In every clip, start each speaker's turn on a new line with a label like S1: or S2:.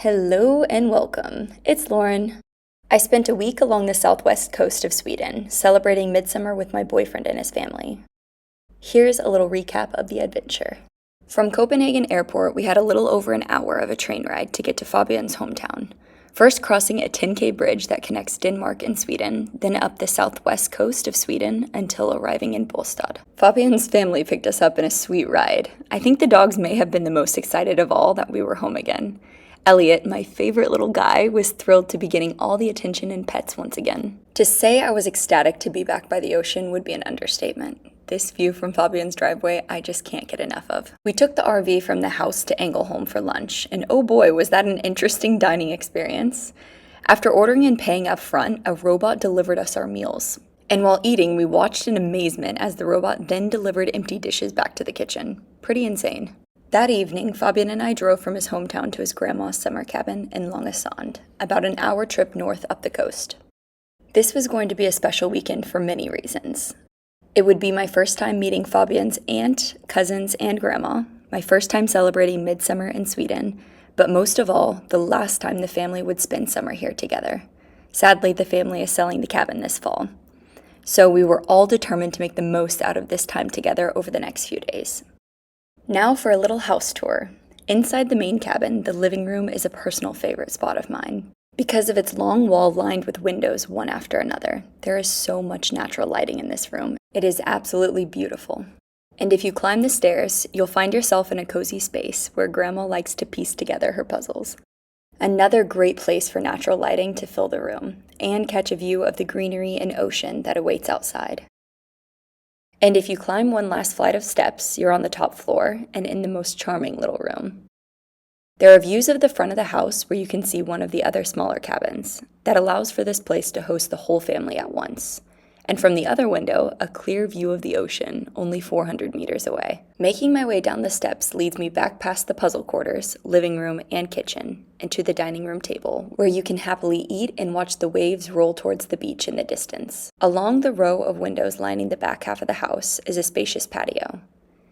S1: Hello and welcome. It's Lauren. I spent a week along the southwest coast of Sweden, celebrating Midsommar with my boyfriend and his family. Here's a little recap of the adventure. From Copenhagen Airport, we had a little over an hour of a train ride to get to Fabian's hometown. First crossing a 10K bridge that connects Denmark and Sweden, then up the southwest coast of Sweden until arriving in Båstad. Fabian's family picked us up in a sweet ride. I think the dogs may have been the most excited of all that we were home again. Elliot, my favorite little guy, was thrilled to be getting all the attention and pets once again. To say I was ecstatic to be back by the ocean would be an understatement. This view from Fabian's driveway, I just can't get enough of. We took the RV from the house to Ängelholm for lunch, and oh boy, was that an interesting dining experience. After ordering and paying up front, a robot delivered us our meals. And while eating, we watched in amazement as the robot then delivered empty dishes back to the kitchen. Pretty insane. That evening, Fabian and I drove from his hometown to his grandma's summer cabin in Langåsand, about an hour trip north up the coast. This was going to be a special weekend for many reasons. It would be my first time meeting Fabian's aunt, cousins, and grandma, my first time celebrating Midsommar in Sweden, but most of all, the last time the family would spend summer here together. Sadly, the family is selling the cabin this fall. So we were all determined to make the most out of this time together over the next few days. Now for a little house tour. Inside the main cabin, the living room is a personal favorite spot of mine. Because of its long wall lined with windows one after another, there is so much natural lighting in this room. It is absolutely beautiful. And if you climb the stairs, you'll find yourself in a cozy space where Grandma likes to piece together her puzzles. Another great place for natural lighting to fill the room and catch a view of the greenery and ocean that awaits outside. And if you climb one last flight of steps, you're on the top floor and in the most charming little room. There are views of the front of the house where you can see one of the other smaller cabins that allows for this place to host the whole family at once. And from the other window, a clear view of the ocean only 400 meters away. Making my way down the steps leads me back past the puzzle quarters, living room, and kitchen, and to the dining room table, where you can happily eat and watch the waves roll towards the beach in the distance. Along the row of windows lining the back half of the house is a spacious patio.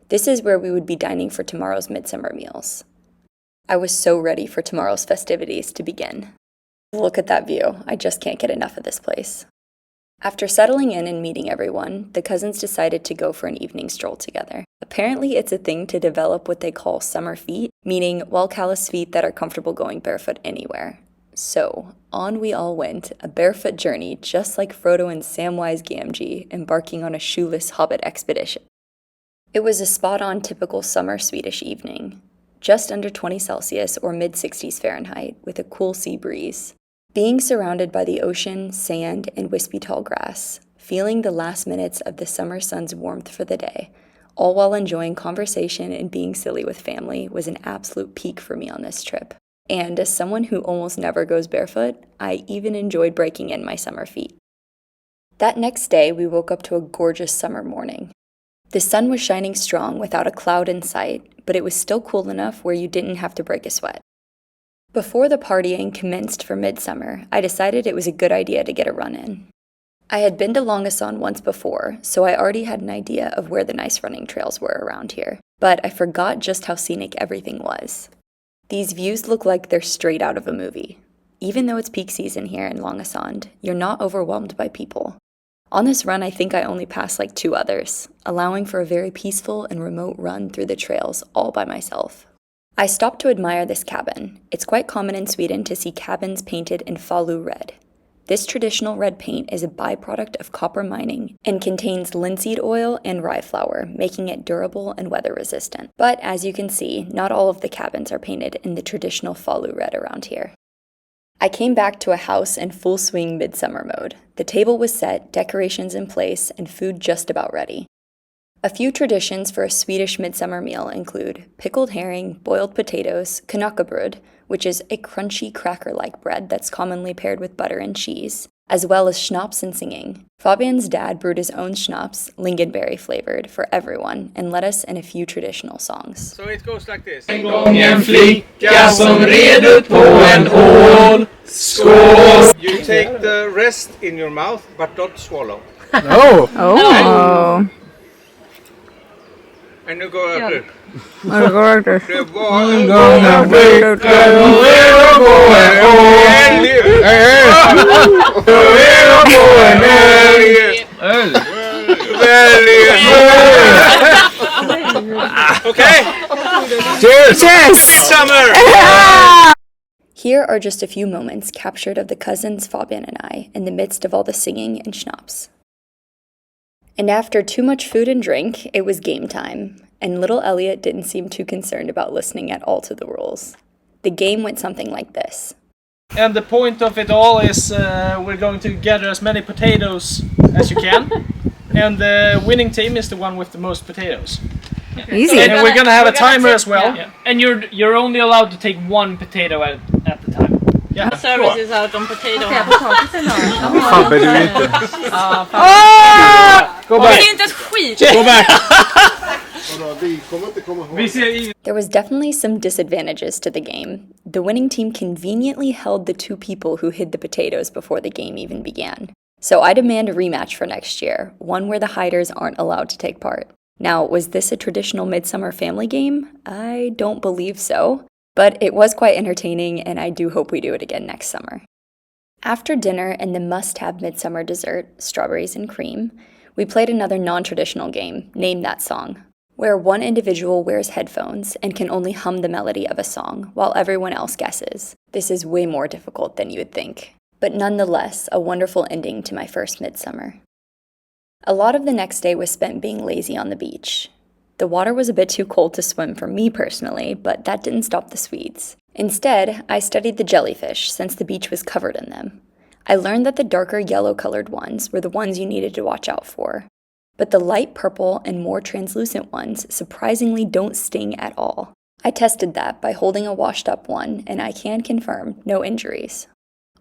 S1: This is where we would be dining for tomorrow's Midsommar meals. I was so ready for tomorrow's festivities to begin. Look at that view. I just can't get enough of this place. After settling in and meeting everyone, the cousins decided to go for an evening stroll together. Apparently, it's a thing to develop what they call summer feet, meaning well-calloused feet that are comfortable going barefoot anywhere. So, on we all went, a barefoot journey just like Frodo and Samwise Gamgee embarking on a shoeless hobbit expedition. It was a spot-on typical summer Swedish evening, just under 20 Celsius or mid-60s Fahrenheit with a cool sea breeze. Being surrounded by the ocean, sand, and wispy tall grass, feeling the last minutes of the summer sun's warmth for the day, all while enjoying conversation and being silly with family was an absolute peak for me on this trip. And as someone who almost never goes barefoot, I even enjoyed breaking in my summer feet. That next day, we woke up to a gorgeous summer morning. The sun was shining strong without a cloud in sight, but it was still cool enough where you didn't have to break a sweat. Before the partying commenced for Midsommar, I decided it was a good idea to get a run in. I had been to Langåsand once before, so I already had an idea of where the nice running trails were around here, but I forgot just how scenic everything was. These views look like they're straight out of a movie. Even though it's peak season here in Langåsand, you're not overwhelmed by people. On this run, I think I only passed like 2 others, allowing for a very peaceful and remote run through the trails all by myself. I stopped to admire this cabin. It's quite common in Sweden to see cabins painted in falu red. This traditional red paint is a byproduct of copper mining and contains linseed oil and rye flour, making it durable and weather resistant. But as you can see, not all of the cabins are painted in the traditional falu red around here. I came back to a house in full swing Midsommar mode. The table was set, decorations in place, and food just about ready. A few traditions for a Swedish Midsommar meal include pickled herring, boiled potatoes, knäckebröd, which is a crunchy cracker-like bread that's commonly paired with butter and cheese, as well as schnapps and singing. Fabian's dad brewed his own schnapps, lingonberry flavored, for everyone and led us in a few traditional songs.
S2: So it goes like this.
S3: En gång en flicka som red ut på en ål. Skål!
S2: You take the rest in your mouth, but don't swallow.
S3: No!
S1: Oh!
S2: And you go up. Det var en
S3: gång en vecka och leva på en ål. Leva på en älg.
S2: Okay.
S3: Cheers!
S2: Summer!
S1: Here are just a few moments captured of the cousins Fabian and I in the midst of all the singing and schnapps. And after too much food and drink, it was game time, and little Elliot didn't seem too concerned about listening at all to the rules. The game went something like this.
S4: And the point of it all is we're going to gather as many potatoes as you can, and the winning team is the one with the most potatoes.
S5: Easy.
S4: And we're gonna have a timer as well.
S6: Yeah. And you're only allowed to take one potato at the time.
S4: Yeah.
S5: Service is out on potato.
S3: Fabbe, du är inte.
S4: Go
S5: Det
S4: back.
S5: är inte ett skit.
S4: Go back.
S6: Vi ser
S1: There was definitely some disadvantages to the game. The winning team conveniently held the two people who hid the potatoes before the game even began. So I demand a rematch for next year, one where the hiders aren't allowed to take part. Now, was this a traditional Midsommar family game? I don't believe so, but it was quite entertaining, and I do hope we do it again next summer. After dinner and the must-have Midsommar dessert, strawberries and cream, we played another non-traditional game, Name That Song, where one individual wears headphones and can only hum the melody of a song while everyone else guesses. This is way more difficult than you would think, but nonetheless, a wonderful ending to my first Midsommar. A lot of the next day was spent being lazy on the beach. The water was a bit too cold to swim for me personally, but that didn't stop the Swedes. Instead, I studied the jellyfish since the beach was covered in them. I learned that the darker yellow-colored ones were the ones you needed to watch out for, but the light purple and more translucent ones surprisingly don't sting at all. I tested that by holding a washed-up one, and I can confirm no injuries.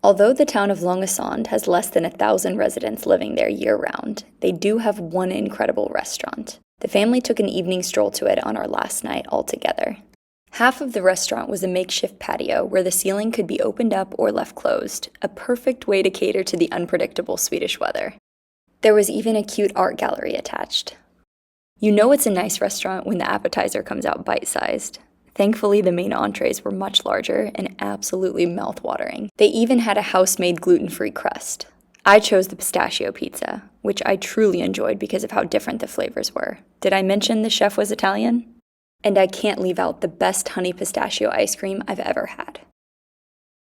S1: Although the town of Langåsand has less than 1,000 residents living there year-round, they do have one incredible restaurant. The family took an evening stroll to it on our last night all together. Half of the restaurant was a makeshift patio where the ceiling could be opened up or left closed, a perfect way to cater to the unpredictable Swedish weather. There was even a cute art gallery attached. You know it's a nice restaurant when the appetizer comes out bite-sized. Thankfully, the main entrees were much larger and absolutely mouth-watering. They even had a house-made gluten-free crust. I chose the pistachio pizza, which I truly enjoyed because of how different the flavors were. Did I mention the chef was Italian? And I can't leave out the best honey pistachio ice cream I've ever had.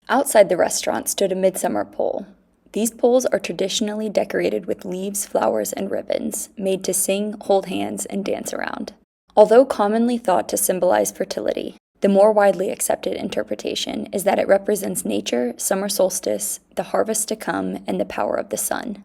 S1: Outside the restaurant stood a Midsommar pole. These poles are traditionally decorated with leaves, flowers, and ribbons, made to sing, hold hands, and dance around. Although commonly thought to symbolize fertility, the more widely accepted interpretation is that it represents nature, summer solstice, the harvest to come, and the power of the sun.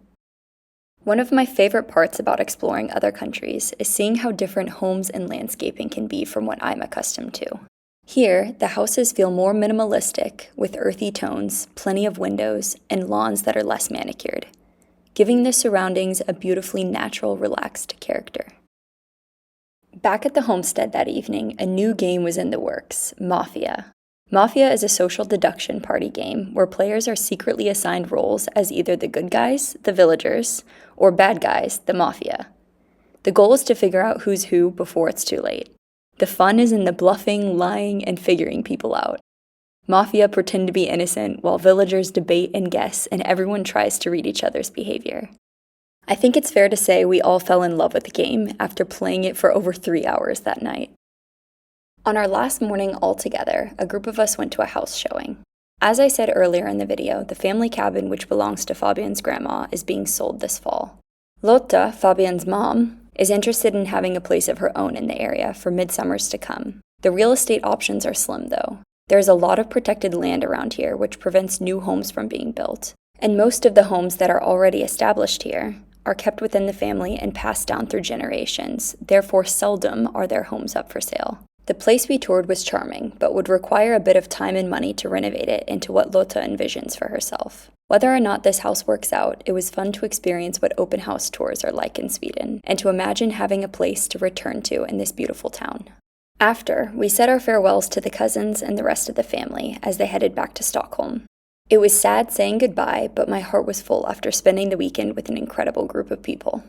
S1: One of my favorite parts about exploring other countries is seeing how different homes and landscaping can be from what I'm accustomed to. Here, the houses feel more minimalistic, with earthy tones, plenty of windows, and lawns that are less manicured, giving the surroundings a beautifully natural, relaxed character. Back at the homestead that evening, a new game was in the works, Mafia. Mafia is a social deduction party game where players are secretly assigned roles as either the good guys, the villagers, or bad guys, the mafia. The goal is to figure out who's who before it's too late. The fun is in the bluffing, lying, and figuring people out. Mafia pretend to be innocent while villagers debate and guess, and everyone tries to read each other's behavior. I think it's fair to say we all fell in love with the game after playing it for over 3 hours that night. On our last morning all together, a group of us went to a house showing. As I said earlier in the video, the family cabin which belongs to Fabian's grandma is being sold this fall. Lotta, Fabian's mom, is interested in having a place of her own in the area for midsummers to come. The real estate options are slim though. There's a lot of protected land around here which prevents new homes from being built, and most of the homes that are already established here are kept within the family and passed down through generations, therefore seldom are their homes up for sale. The place we toured was charming, but would require a bit of time and money to renovate it into what Lotta envisions for herself. Whether or not this house works out, it was fun to experience what open house tours are like in Sweden, and to imagine having a place to return to in this beautiful town. After, we said our farewells to the cousins and the rest of the family as they headed back to Stockholm. It was sad saying goodbye, but my heart was full after spending the weekend with an incredible group of people.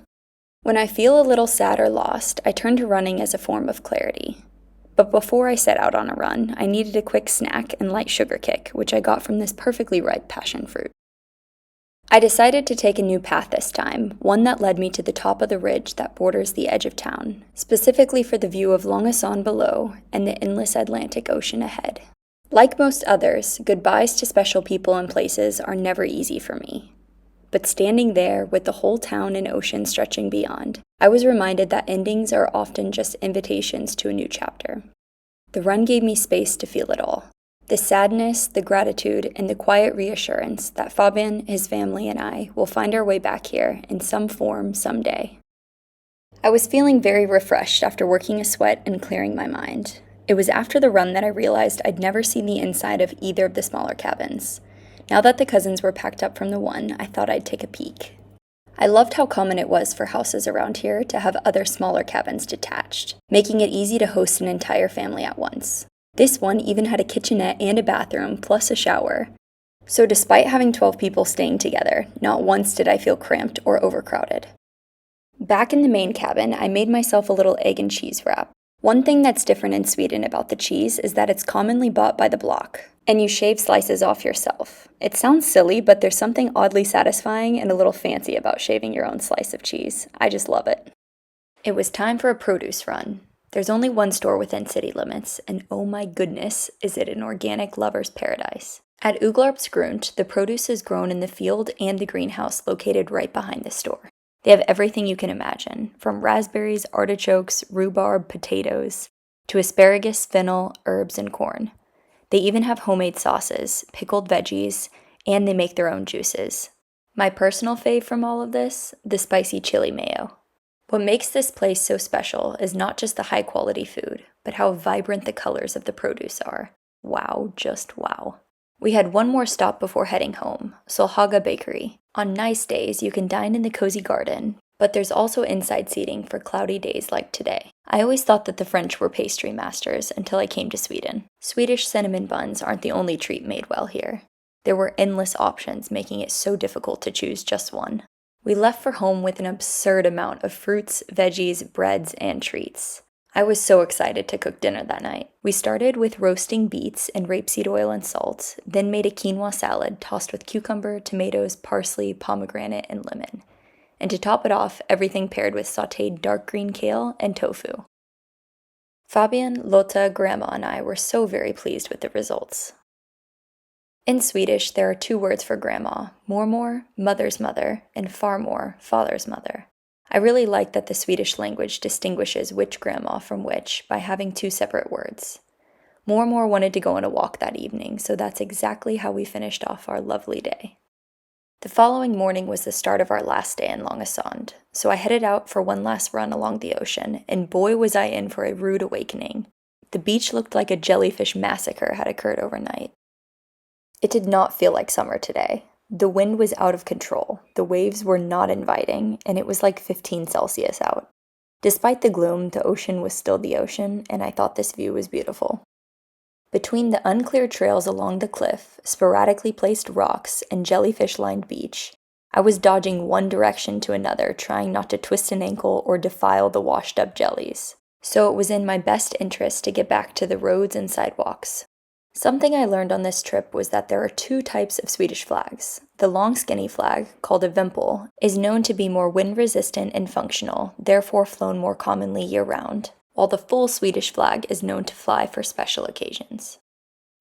S1: When I feel a little sad or lost, I turn to running as a form of clarity. But before I set out on a run, I needed a quick snack and light sugar kick, which I got from this perfectly ripe passion fruit. I decided to take a new path this time, one that led me to the top of the ridge that borders the edge of town, specifically for the view of Langåsand below and the endless Atlantic Ocean ahead. Like most others, goodbyes to special people and places are never easy for me. But standing there with the whole town and ocean stretching beyond, I was reminded that endings are often just invitations to a new chapter. The run gave me space to feel it all. The sadness, the gratitude, and the quiet reassurance that Fabian, his family, and I will find our way back here in some form someday. I was feeling very refreshed after working a sweat and clearing my mind. It was after the run that I realized I'd never seen the inside of either of the smaller cabins. Now that the cousins were packed up from the one, I thought I'd take a peek. I loved how common it was for houses around here to have other smaller cabins detached, making it easy to host an entire family at once. This one even had a kitchenette and a bathroom, plus a shower. So despite having 12 people staying together, not once did I feel cramped or overcrowded. Back in the main cabin, I made myself a little egg and cheese wrap. One thing that's different in Sweden about the cheese is that it's commonly bought by the block, and you shave slices off yourself. It sounds silly, but there's something oddly satisfying and a little fancy about shaving your own slice of cheese. I just love it. It was time for a produce run. There's only one store within city limits, and oh my goodness, is it an organic lover's paradise. At Uglarpsgrunt, the produce is grown in the field and the greenhouse located right behind the store. They have everything you can imagine, from raspberries, artichokes, rhubarb, potatoes, to asparagus, fennel, herbs, and corn. They even have homemade sauces, pickled veggies, and they make their own juices. My personal fave from all of this, the spicy chili mayo. What makes this place so special is not just the high-quality food, but how vibrant the colors of the produce are. Wow, just wow. We had one more stop before heading home, Solhaga Bakery. On nice days, you can dine in the cozy garden, but there's also inside seating for cloudy days like today. I always thought that the French were pastry masters until I came to Sweden. Swedish cinnamon buns aren't the only treat made well here. There were endless options, making it so difficult to choose just one. We left for home with an absurd amount of fruits, veggies, breads, and treats. I was so excited to cook dinner that night. We started with roasting beets in rapeseed oil and salt, then made a quinoa salad tossed with cucumber, tomatoes, parsley, pomegranate, and lemon. And to top it off, everything paired with sautéed dark green kale and tofu. Fabian, Lotta, Grandma, and I were so very pleased with the results. In Swedish, there are two words for grandma, mormor, mother's mother, and farmor, father's mother. I really like that the Swedish language distinguishes which grandma from which by having two separate words. Mormor wanted to go on a walk that evening, so that's exactly how we finished off our lovely day. The following morning was the start of our last day in Langåsand, so I headed out for one last run along the ocean, and boy was I in for a rude awakening. The beach looked like a jellyfish massacre had occurred overnight. It did not feel like summer today. The wind was out of control, the waves were not inviting, and it was like 15 Celsius out. Despite the gloom, the ocean was still the ocean, and I thought this view was beautiful. Between the unclear trails along the cliff, sporadically placed rocks, and jellyfish-lined beach, I was dodging one direction to another, trying not to twist an ankle or defile the washed-up jellies. So it was in my best interest to get back to the roads and sidewalks. Something I learned on this trip was that there are two types of Swedish flags. The long skinny flag, called a vimpel, is known to be more wind-resistant and functional, therefore flown more commonly year-round, while the full Swedish flag is known to fly for special occasions.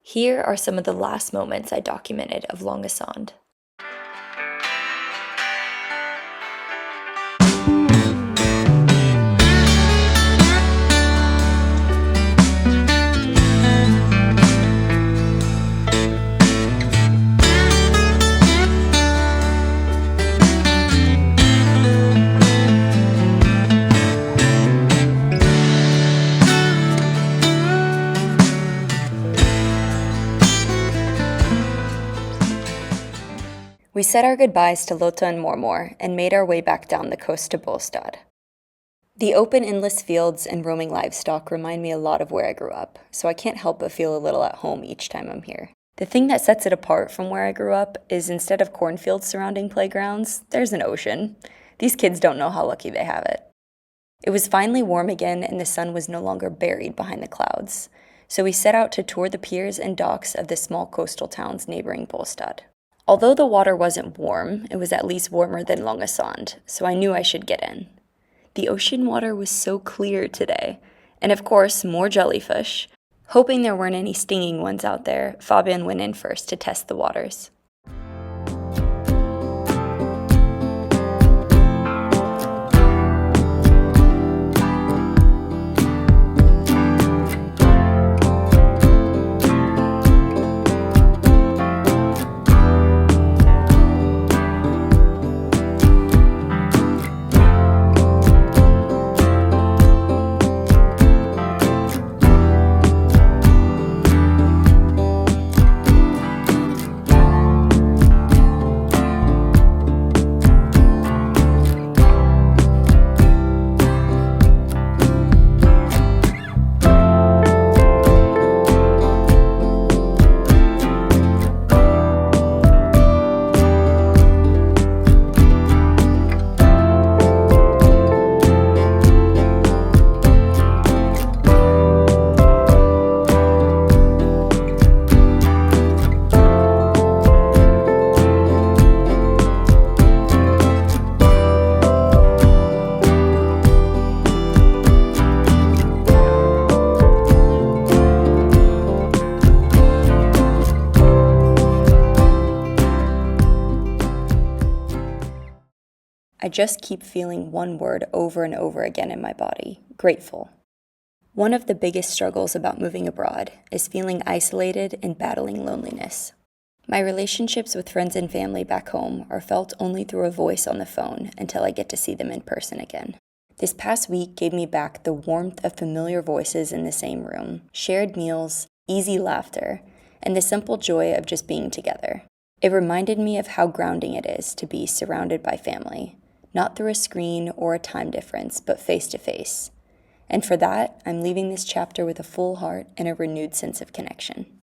S1: Here are some of the last moments I documented of Langåsand. We said our goodbyes to Lotta and Mormor and made our way back down the coast to Båstad. The open, endless fields and roaming livestock remind me a lot of where I grew up, so I can't help but feel a little at home each time I'm here. The thing that sets it apart from where I grew up is instead of cornfields surrounding playgrounds, there's an ocean. These kids don't know how lucky they have it. It was finally warm again and the sun was no longer buried behind the clouds, so we set out to tour the piers and docks of the small coastal towns neighboring Båstad. Although the water wasn't warm, it was at least warmer than Langåsand, so I knew I should get in. The ocean water was so clear today, and of course, more jellyfish. Hoping there weren't any stinging ones out there, Fabian went in first to test the waters. I just keep feeling one word over and over again in my body: grateful. One of the biggest struggles about moving abroad is feeling isolated and battling loneliness. My relationships with friends and family back home are felt only through a voice on the phone until I get to see them in person again. This past week gave me back the warmth of familiar voices in the same room, shared meals, easy laughter, and the simple joy of just being together. It reminded me of how grounding it is to be surrounded by family, not through a screen or a time difference, but face to face. And for that, I'm leaving this chapter with a full heart and a renewed sense of connection.